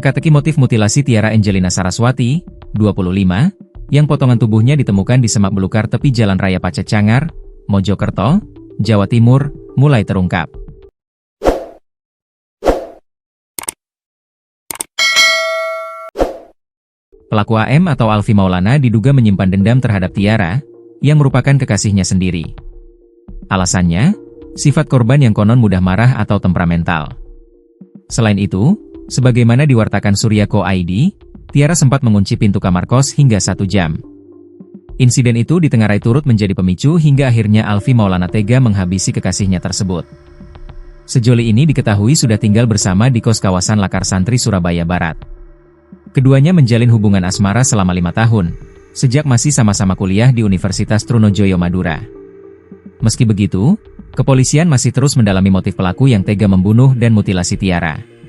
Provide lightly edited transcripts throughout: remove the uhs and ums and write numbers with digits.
Teka-teki motif mutilasi Tiara Angelina Saraswati, 25, yang potongan tubuhnya ditemukan di semak belukar tepi Jalan Raya Pacecangar, Mojokerto, Jawa Timur, mulai terungkap. Pelaku AM atau Alfi Maulana diduga menyimpan dendam terhadap Tiara, yang merupakan kekasihnya sendiri. Alasannya, sifat korban yang konon mudah marah atau temperamental. Selain itu, sebagaimana diwartakan Suryako ID, Tiara sempat mengunci pintu kamar kos hingga 1 jam. Insiden itu ditengarai turut menjadi pemicu hingga akhirnya Alfi Maulana tega menghabisi kekasihnya tersebut. Sejoli ini diketahui sudah tinggal bersama di kos kawasan Lakar Santri, Surabaya Barat. Keduanya menjalin hubungan asmara selama 5 tahun, sejak masih sama-sama kuliah di Universitas Trunojoyo Madura. Meski begitu, kepolisian masih terus mendalami motif pelaku yang tega membunuh dan mutilasi Tiara.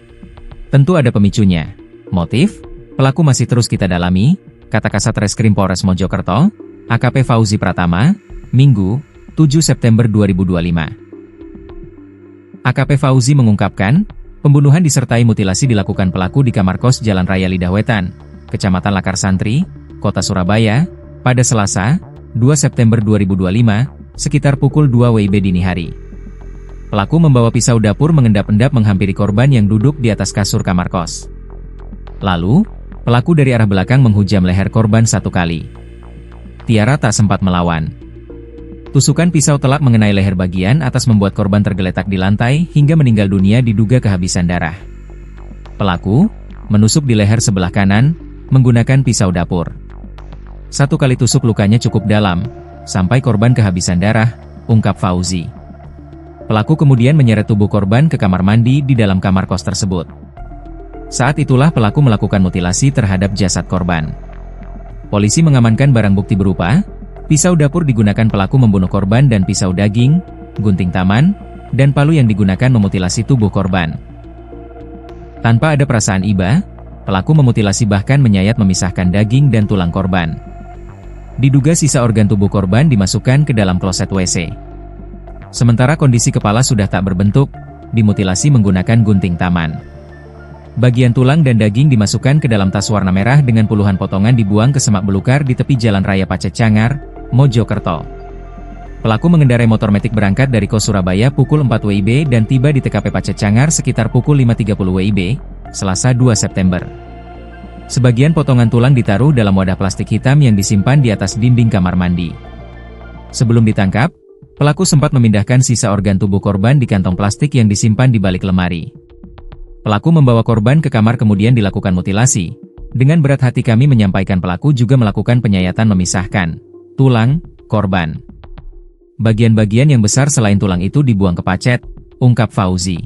Tentu ada pemicunya. Motif? Pelaku masih terus kita dalami, kata Kasat Reskrim Polres Mojokerto, AKP Fauzi Pratama, Minggu, 7 September 2025. AKP Fauzi mengungkapkan, pembunuhan disertai mutilasi dilakukan pelaku di kamar kos Jalan Raya Lidah Wetan, Kecamatan Lakar Santri, Kota Surabaya, pada Selasa, 2 September 2025, sekitar pukul 2 WIB dini hari. Pelaku membawa pisau dapur mengendap-endap menghampiri korban yang duduk di atas kasur kamar kos. Lalu, pelaku dari arah belakang menghujam leher korban 1 kali. Tiara tak sempat melawan. Tusukan pisau telak mengenai leher bagian atas membuat korban tergeletak di lantai hingga meninggal dunia diduga kehabisan darah. Pelaku menusuk di leher sebelah kanan menggunakan pisau dapur. 1 kali tusuk lukanya cukup dalam, sampai korban kehabisan darah, ungkap Fauzi. Pelaku kemudian menyeret tubuh korban ke kamar mandi di dalam kamar kos tersebut. Saat itulah pelaku melakukan mutilasi terhadap jasad korban. Polisi mengamankan barang bukti berupa pisau dapur digunakan pelaku membunuh korban dan pisau daging, gunting taman, dan palu yang digunakan memutilasi tubuh korban. Tanpa ada perasaan iba, pelaku memutilasi bahkan menyayat memisahkan daging dan tulang korban. Diduga sisa organ tubuh korban dimasukkan ke dalam kloset WC. Sementara kondisi kepala sudah tak berbentuk, dimutilasi menggunakan gunting taman. Bagian tulang dan daging dimasukkan ke dalam tas warna merah dengan puluhan potongan dibuang ke semak belukar di tepi Jalan Raya Pacecangar, Mojokerto. Pelaku mengendarai motor metik berangkat dari kos Surabaya pukul 4 WIB dan tiba di TKP Pacecangar sekitar pukul 5.30 WIB, Selasa 2 September. Sebagian potongan tulang ditaruh dalam wadah plastik hitam yang disimpan di atas dinding kamar mandi. Sebelum ditangkap, pelaku sempat memindahkan sisa organ tubuh korban di kantong plastik yang disimpan di balik lemari. Pelaku membawa korban ke kamar kemudian dilakukan mutilasi. Dengan berat hati kami menyampaikan pelaku juga melakukan penyayatan memisahkan tulang korban. Bagian-bagian yang besar selain tulang itu dibuang ke pacet, ungkap Fauzi.